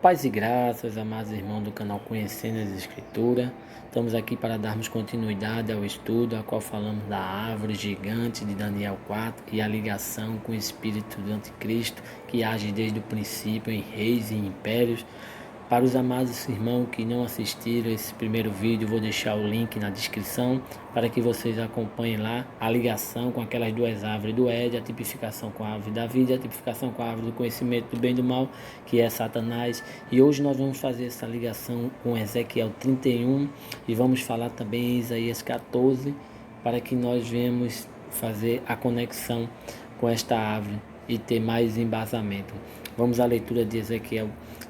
Paz e graças, amados irmãos do canal Conhecendo as Escrituras. Estamos aqui para darmos continuidade ao estudo, a qual falamos da árvore gigante de Daniel 4 e a ligação com o espírito do anticristo, que age desde o princípio em reis e impérios. Para os amados irmãos que não assistiram esse primeiro vídeo, vou deixar o link na descrição para que vocês acompanhem lá a ligação com aquelas duas árvores do Éden, a tipificação com a árvore da vida e a tipificação com a árvore do conhecimento do bem e do mal, que é Satanás. E hoje nós vamos fazer essa ligação com Ezequiel 31 e vamos falar também em Isaías 14, para que nós venhamos fazer a conexão com esta árvore e ter mais embasamento. Vamos à leitura de Ezequiel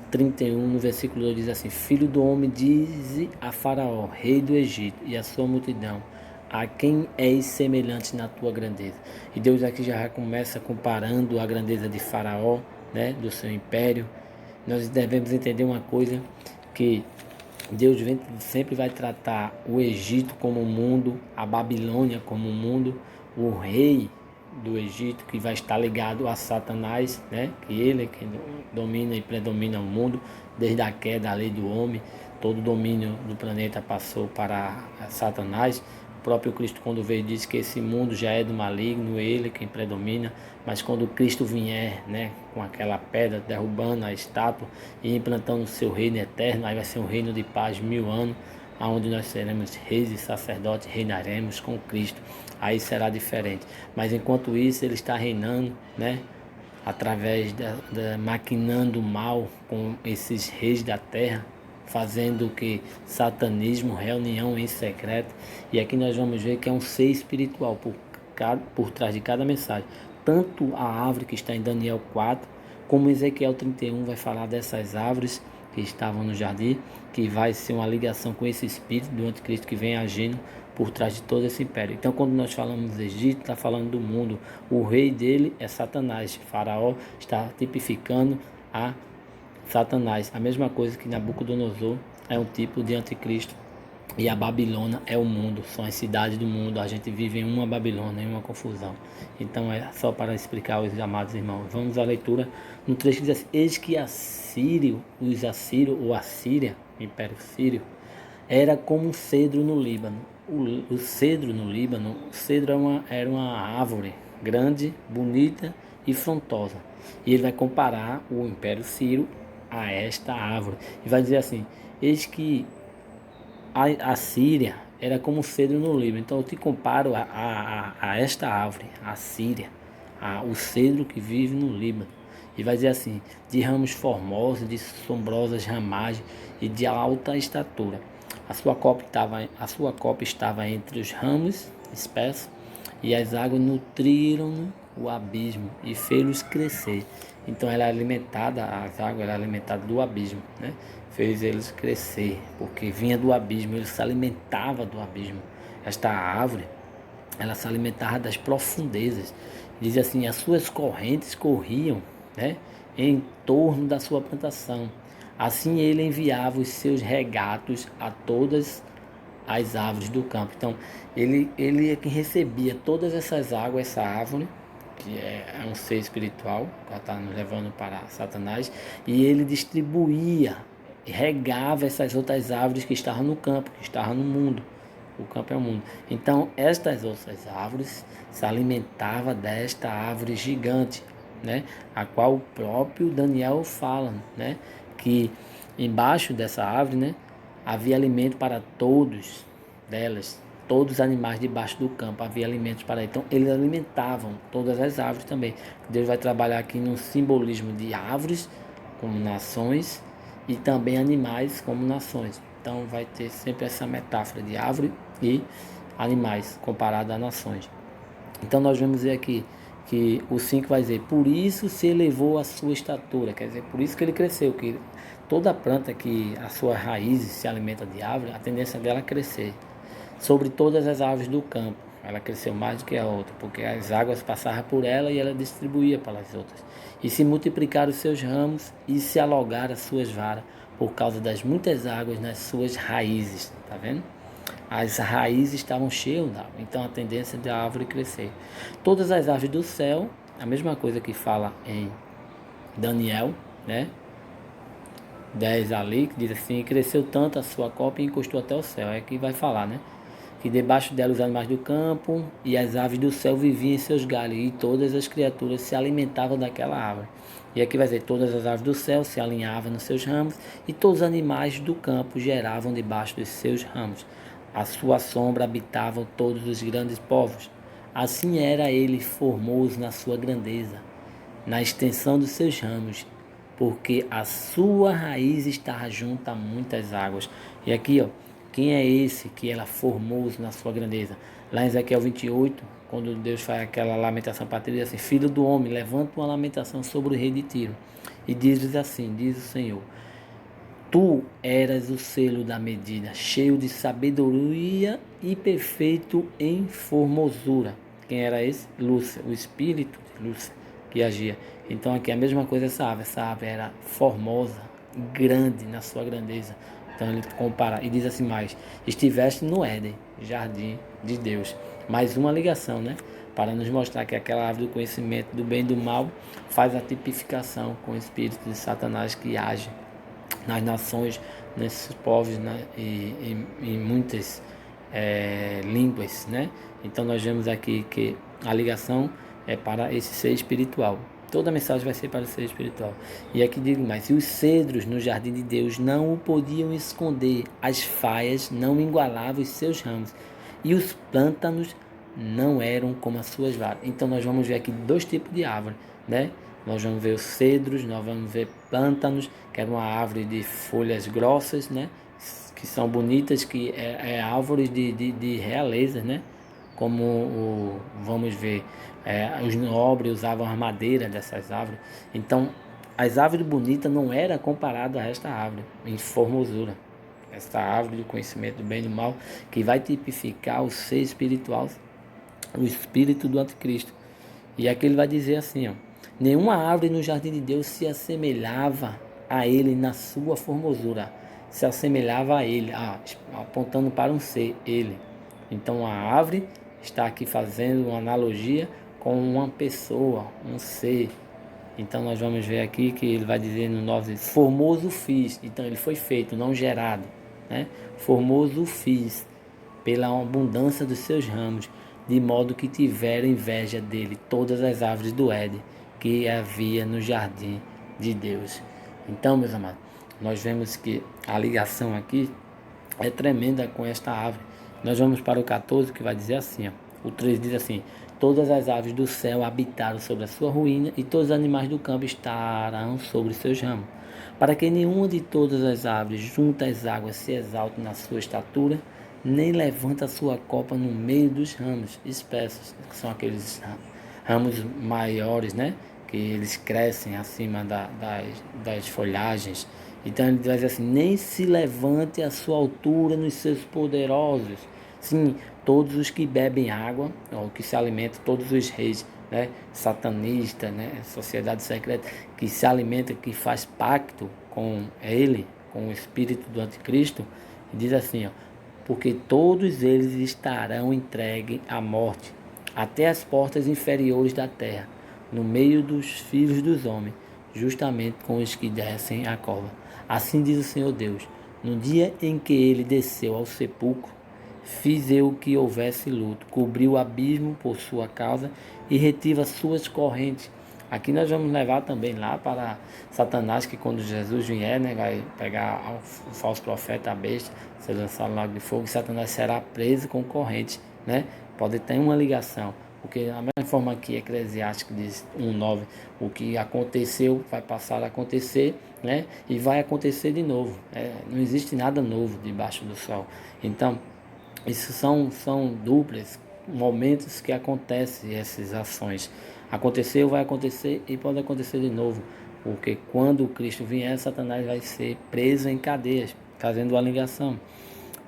31, no versículo 2 diz assim: Filho do homem, dize a Faraó, rei do Egito, e a sua multidão: a quem és semelhante na tua grandeza? E Deus aqui já começa comparando a grandeza de Faraó, né, do seu império. Nós devemos entender uma coisa, que Deus sempre vai tratar o Egito como um mundo, a Babilônia como um mundo, o rei do Egito, que vai estar ligado a Satanás, né? Que ele é que domina e predomina o mundo desde a queda da lei do homem. Todo o domínio do planeta passou para Satanás. O próprio Cristo, quando veio, disse que esse mundo já é do maligno, ele é quem predomina. Mas quando Cristo vier, né, com aquela pedra, derrubando a estátua e implantando o seu reino eterno, aí vai ser um reino de paz 1000 anos, onde nós seremos reis e sacerdotes, reinaremos com Cristo. Aí será diferente. Mas enquanto isso, ele está reinando, né? Através maquinando o mal com esses reis da terra, fazendo o que? Satanismo, reunião em secreto. E aqui nós vamos ver que é um ser espiritual por trás de cada mensagem. Tanto a árvore que está em Daniel 4, como Ezequiel 31 vai falar dessas árvores que estavam no jardim, que vai ser uma ligação com esse espírito do anticristo que vem agindo por trás de todo esse império. Então, quando nós falamos do Egito, está falando do mundo. O rei dele é Satanás. Faraó está tipificando a Satanás. A mesma coisa que Nabucodonosor é um tipo de anticristo. E a Babilônia é o mundo, são as cidades do mundo. A gente vive em uma Babilônia, em uma confusão. Então é só para explicar aos amados irmãos. Vamos à leitura no trecho que diz assim: Eis que os assírios, ou Assíria, o Império Sírio, era como um cedro no Líbano. O cedro no Líbano, o cedro era uma árvore grande, bonita e frondosa. E ele vai comparar o Império Sírio a esta árvore. E vai dizer assim: eis que a Síria era como um cedro no Líbano. Então eu te comparo a esta árvore, a Síria, o cedro que vive no Líbano. E vai dizer assim: de ramos formosos, de sombrosas ramagens e de alta estatura. A sua copa estava entre os ramos espessos, e as águas nutriram o abismo e fez-los crescer. Então ela é alimentada, as águas eram alimentadas do abismo, né? Fez eles crescer, porque vinha do abismo, ele se alimentava do abismo. Esta árvore, ela se alimentava das profundezas. Diz assim: as suas correntes corriam, né, em torno da sua plantação. Assim ele enviava os seus regatos a todas as árvores do campo. Então ele é quem recebia todas essas águas, essa árvore, que é um ser espiritual, que está nos levando para Satanás, e ele distribuía, regava essas outras árvores que estavam no campo, que estavam no mundo. O campo é o mundo. Então estas outras árvores se alimentavam desta árvore gigante, né, a qual o próprio Daniel fala, né, que embaixo dessa árvore, né, havia alimento para todos delas, todos os animais debaixo do campo, havia alimentos para eles. Então eles alimentavam todas as árvores também. Deus vai trabalhar aqui no simbolismo de árvores como nações e também animais como nações. Então vai ter sempre essa metáfora de árvore e animais comparado a nações. Então nós vamos ver aqui que o 5 vai dizer: por isso se elevou a sua estatura, quer dizer, por isso que ele cresceu, que toda planta que a sua raiz se alimenta de árvore, a tendência dela é crescer. Sobre todas as árvores do campo, ela cresceu mais do que a outra, porque as águas passavam por ela e ela distribuía para as outras. E se multiplicaram os seus ramos e se alongaram as suas varas, por causa das muitas águas nas suas raízes. Tá vendo? As raízes estavam cheias d'água, então a tendência da árvore crescer. Todas as árvores do céu, a mesma coisa que fala em Daniel, né? 10 ali, que diz assim: e cresceu tanto a sua copa e encostou até o céu. É que vai falar, né? Que debaixo dela os animais do campo e as aves do céu viviam em seus galhos, e todas as criaturas se alimentavam daquela árvore. E aqui vai dizer: todas as aves do céu se alinhavam nos seus ramos, e todos os animais do campo geravam debaixo dos seus ramos. A sua sombra habitavam todos os grandes povos. Assim era ele formoso na sua grandeza, na extensão dos seus ramos, porque a sua raiz está junto a muitas águas. E aqui, ó, quem é esse que ela formoso na sua grandeza? Lá em Ezequiel 28, quando Deus faz aquela lamentação para ele, diz assim: Filho do homem, levanta uma lamentação sobre o rei de Tiro. E diz assim: diz o Senhor: Tu eras o selo da medida, cheio de sabedoria e perfeito em formosura. Quem era esse? Lúcia, o espírito de Lúcia que agia. Então aqui é a mesma coisa essa ave era formosa, grande na sua grandeza. Então ele compara e diz assim mais: estiveste no Éden, jardim de Deus. Mais uma ligação, né? Para nos mostrar que aquela árvore do conhecimento do bem e do mal faz a tipificação com o espírito de Satanás que age nas nações, nesses povos, né, e em muitas línguas, né? Então nós vemos aqui que a ligação é para esse ser espiritual. Toda a mensagem vai ser para o ser espiritual. E aqui digo mais: e os cedros no jardim de Deus não o podiam esconder, as faias não igualavam os seus ramos, e os plântanos não eram como as suas varas. Então nós vamos ver aqui dois tipos de árvore, né? Nós vamos ver os cedros, nós vamos ver plântanos, que é uma árvore de folhas grossas, né? Que são bonitas, que é árvores de realeza, né? Como vamos ver, os nobres usavam a madeira dessas árvores. Então, as árvores bonitas não eram comparadas a esta árvore em formosura. Esta árvore do conhecimento do bem e do mal, que vai tipificar o ser espiritual, o espírito do anticristo. E aqui ele vai dizer assim, ó: nenhuma árvore no jardim de Deus se assemelhava a ele na sua formosura. Se assemelhava a ele, apontando para um ser, ele. Então a árvore está aqui fazendo uma analogia com uma pessoa, um ser. Então nós vamos ver aqui que ele vai dizer no 9: formoso fiz. Então ele foi feito, não gerado, né? Formoso fiz pela abundância dos seus ramos, de modo que tiveram inveja dele todas as árvores do Éden que havia no jardim de Deus. Então, meus amados, nós vemos que a ligação aqui é tremenda com esta árvore. Nós vamos para o 14, que vai dizer assim, ó. O 3 diz assim: todas as aves do céu habitaram sobre a sua ruína, e todos os animais do campo estarão sobre seus ramos, para que nenhuma de todas as árvores junto às águas se exalte na sua estatura, nem levanta a sua copa no meio dos ramos espessos, que são aqueles ramos maiores, né? Que eles crescem acima das folhagens. Então ele diz assim: nem se levante a sua altura nos seus poderosos. Sim, todos os que bebem água, ou que se alimentam, todos os reis, né, satanistas, né, sociedade secreta, que se alimenta, que faz pacto com ele, com o espírito do anticristo, diz assim, ó: porque todos eles estarão entregues à morte, até as portas inferiores da terra, no meio dos filhos dos homens, justamente com os que descem a cova. Assim diz o Senhor Deus: no dia em que ele desceu ao sepulcro, fiz eu que houvesse luto, cobri o abismo por sua causa e retive as suas correntes. Aqui nós vamos levar também lá para Satanás, que quando Jesus vier, né, vai pegar o falso profeta, a besta, ser lançado no lago de fogo, e Satanás será preso com corrente, né? Pode ter uma ligação, porque a mesma forma que Eclesiástico diz 1:9, o que aconteceu vai passar a acontecer, né? E vai acontecer de novo. Não existe nada novo debaixo do sol. Então, isso são duplas momentos que acontecem essas ações. Aconteceu, vai acontecer e pode acontecer de novo. Porque quando o Cristo vier, Satanás vai ser preso em cadeias, fazendo uma ligação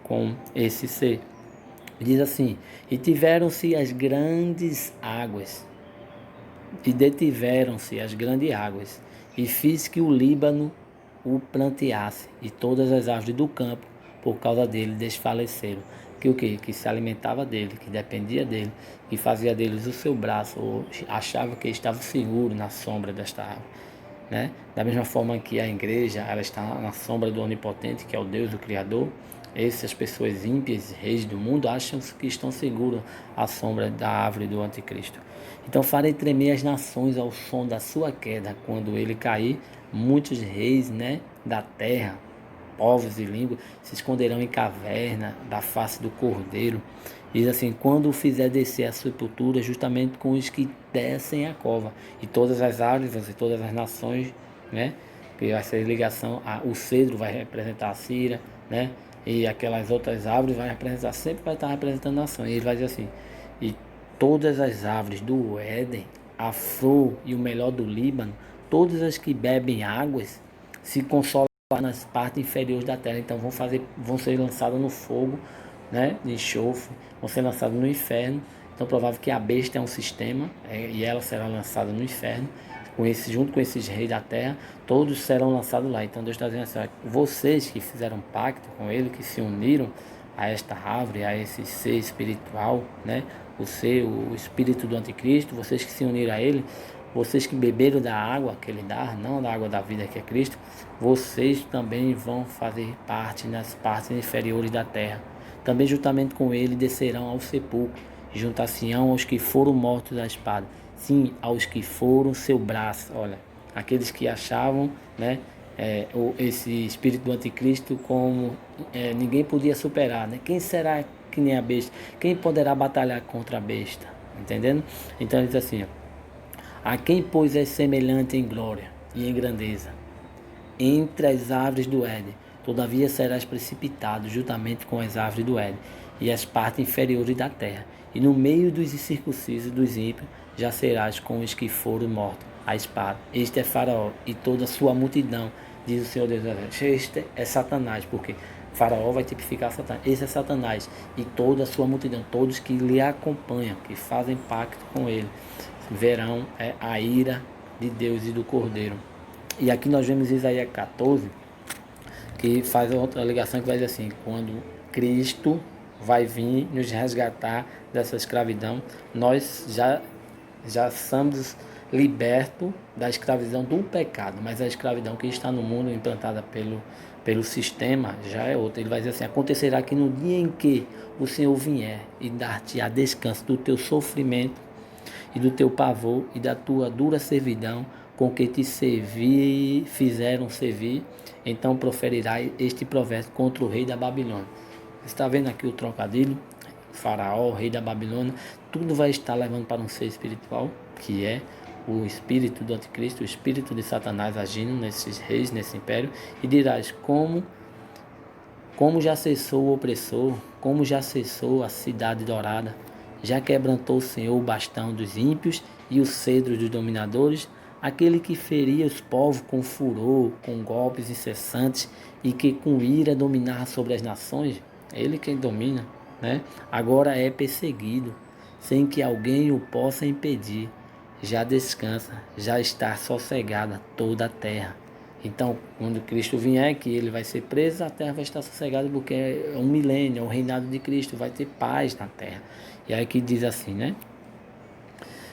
com esse ser. Diz assim: e tiveram-se as grandes águas, e detiveram-se as grandes águas, e fiz que o Líbano o planteasse, e todas as árvores do campo, por causa dele, desfaleceram. Que o quê? Que se alimentava dele, que dependia dele, que fazia deles o seu braço, ou achava que estava seguro na sombra desta árvore. né? Da mesma forma que a igreja, ela está na sombra do Onipotente, que é o Deus, o Criador. Essas pessoas ímpias, reis do mundo, acham que estão seguros à sombra da árvore do anticristo. Então farei tremer as nações ao som da sua queda. Quando ele cair, muitos reis, né, da terra, povos e línguas, se esconderão em caverna da face do Cordeiro. Diz assim: quando o fizer descer a sepultura, justamente com os que descem a cova, e todas as árvores e todas as nações, né? Que vai ser ligação, o cedro vai representar a Síria, né? E aquelas outras árvores vai representar, sempre vai estar representando nações. E ele vai dizer assim: e todas as árvores do Éden, a flor e o melhor do Líbano, todas as que bebem águas, se consolam nas partes inferiores da terra. Então vão ser lançadas no fogo, né, de enxofre, vão ser lançadas no inferno. Então provável que a besta é um sistema, e ela será lançada no inferno, junto com esses reis da terra, todos serão lançados lá. Então Deus está dizendo assim: vocês que fizeram pacto com ele, que se uniram a esta árvore, a esse ser espiritual, né, o espírito do anticristo, vocês que se uniram a ele, vocês que beberam da água que ele dá, não da água da vida que é Cristo, vocês também vão fazer parte nas partes inferiores da terra. Também juntamente com ele descerão ao sepulcro, juntar-se-ão aos que foram mortos da espada, sim, aos que foram seu braço. Olha, aqueles que achavam, né, esse espírito do anticristo como ninguém podia superar, né? Quem será que nem a besta? Quem poderá batalhar contra a besta? Entendendo? Então ele diz assim: a quem, pois, é semelhante em glória e em grandeza entre as árvores do Éden, todavia serás precipitado juntamente com as árvores do Éden e as partes inferiores da terra, e no meio dos incircuncisos dos ímpios já serás com os que foram mortos à espada. Este é Faraó e toda a sua multidão, diz o Senhor Deus. Este é Satanás, porque Faraó vai tipificar Satanás. Esse é Satanás e toda a sua multidão, todos que lhe acompanham, que fazem pacto com ele, verão a ira de Deus e do Cordeiro. E aqui nós vemos Isaías 14, que faz outra ligação que vai dizer assim: quando Cristo vai vir nos resgatar dessa escravidão, nós já somos libertos da escravidão do pecado, mas a escravidão que está no mundo implantada pelo sistema já é outra. Ele vai dizer assim: acontecerá que no dia em que o Senhor vier e dar-te a descanso do teu sofrimento e do teu pavor e da tua dura servidão com que te fizeram servir, então proferirás este provérbio contra o rei da Babilônia. Você está vendo aqui o trocadilho? Faraó, o rei da Babilônia, tudo vai estar levando para um ser espiritual, que é o espírito do anticristo, o espírito de Satanás agindo nesses reis, nesse império, e dirás: como já cessou o opressor, como já cessou a cidade dourada, já quebrantou o Senhor o bastão dos ímpios e o cedro dos dominadores, aquele que feria os povos com furor, com golpes incessantes e que com ira dominava sobre as nações. Ele quem domina, né? Agora é perseguido, sem que alguém o possa impedir. Já descansa, já está sossegada toda a terra. Então, quando Cristo vier, que ele vai ser preso, a terra vai estar sossegada, porque é um milênio, é o reinado de Cristo, vai ter paz na terra. E aí que diz assim, né?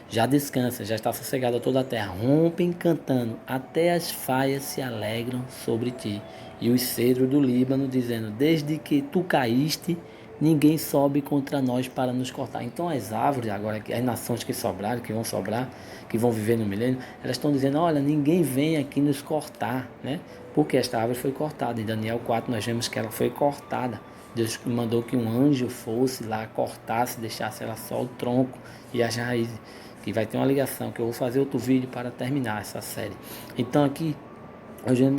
Já descansa, já está sossegada toda a terra. Rompem cantando, até as faias se alegram sobre ti. E os cedros do Líbano dizendo: desde que tu caíste, ninguém sobe contra nós para nos cortar. Então as árvores, agora as nações que sobraram, que vão sobrar, que vão viver no milênio, elas estão dizendo: olha, ninguém vem aqui nos cortar, né? Porque esta árvore foi cortada. Em Daniel 4 nós vemos que ela foi cortada. Deus mandou que um anjo fosse lá, cortasse, deixasse ela só o tronco e as raízes. Que vai ter uma ligação, que eu vou fazer outro vídeo para terminar essa série. Então aqui,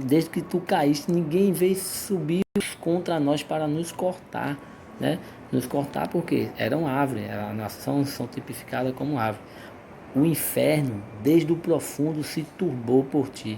desde que tu caíste, ninguém veio subir contra nós para nos cortar, né? Nos cortar porque eram árvores, a nação são tipificadas como árvore. O inferno, desde o profundo, se turbou por ti,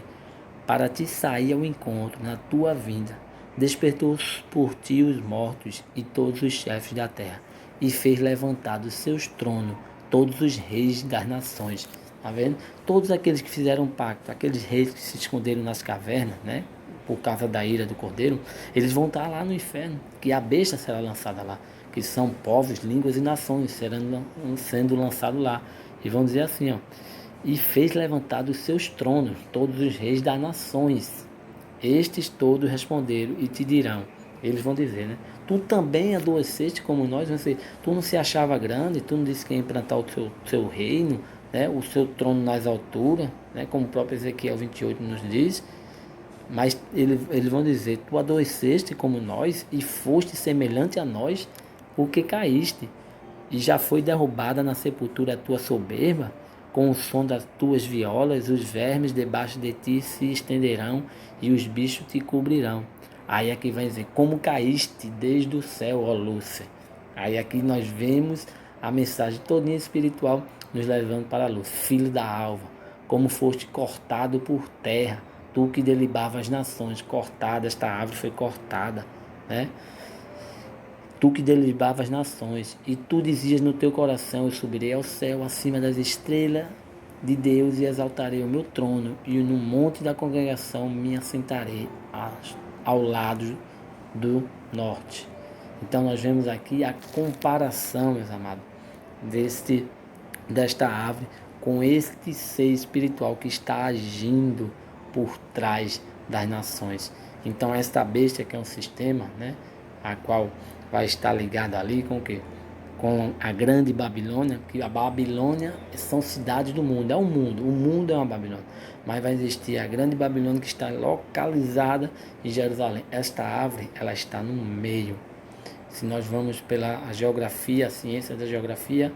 para te sair ao encontro na tua vinda. Despertou por ti os mortos e todos os chefes da terra, e fez levantar dos seus tronos todos os reis das nações. Tá vendo? Todos aqueles que fizeram pacto, aqueles reis que se esconderam nas cavernas, né? Por causa da ira do Cordeiro, eles vão estar lá no inferno, que a besta será lançada lá, que são povos, línguas e nações sendo lançados lá. E vão dizer assim, ó: e fez levantar dos seus tronos todos os reis das nações. Estes todos responderam e te dirão, eles vão dizer, né? Tu também adoeceste como nós, tu não se achava grande, tu não disse que ia implantar o seu reino, né? O seu trono nas alturas, né? Como o próprio Ezequiel 28 nos diz. Mas eles vão dizer, tu adoeceste como nós e foste semelhante a nós, porque caíste, e já foi derrubada na sepultura a tua soberba, com o som das tuas violas, os vermes debaixo de ti se estenderão e os bichos te cobrirão. Aí aqui vai dizer, como caíste desde o céu, ó Lúcifer. Aí aqui nós vemos a mensagem todinha espiritual nos levando para a luz. Filho da alva, como foste cortado por terra, tu que delibava as nações, cortada, esta árvore foi cortada, né? Tu que delibava as nações, e tu dizias no teu coração, eu subirei ao céu, acima das estrelas de Deus, e exaltarei o meu trono, e no monte da congregação me assentarei ao lado do norte. Então nós vemos aqui a comparação, meus amados, desta árvore com este ser espiritual que está agindo por trás das nações. Então esta besta, que é um sistema, né, a qual vai estar ligada ali com o quê? Com a grande Babilônia, que a Babilônia são cidades do mundo, é o mundo é uma Babilônia, mas vai existir a grande Babilônia que está localizada em Jerusalém. Esta árvore, ela está no meio. Se nós vamos pela geografia, a ciência da geografia,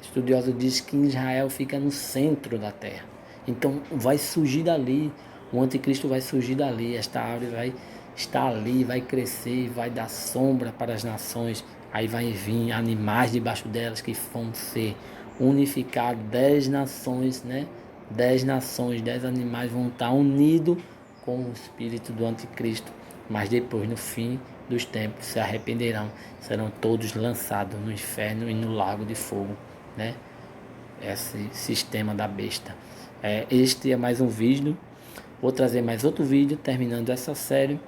estudioso diz que Israel fica no centro da terra. Então vai surgir dali, o anticristo vai surgir dali, esta árvore vai estar ali, vai crescer, vai dar sombra para as nações, aí vai vir animais debaixo delas que vão ser unificados, 10 nações, né? 10 nações, 10 animais vão estar unidos com o espírito do anticristo, mas depois, no fim dos tempos, se arrependerão, serão todos lançados no inferno e no lago de fogo, né? Esse sistema da besta. Este é mais um vídeo. Vou trazer mais outro vídeo terminando essa série,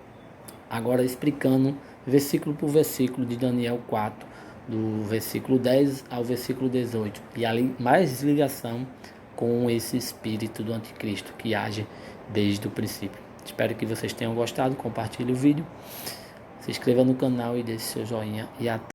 agora explicando versículo por versículo de Daniel 4, do versículo 10 ao versículo 18, e ali mais ligação com esse espírito do anticristo que age desde o princípio. Espero que vocês tenham gostado, compartilhe o vídeo, se inscreva no canal e deixe seu joinha, e até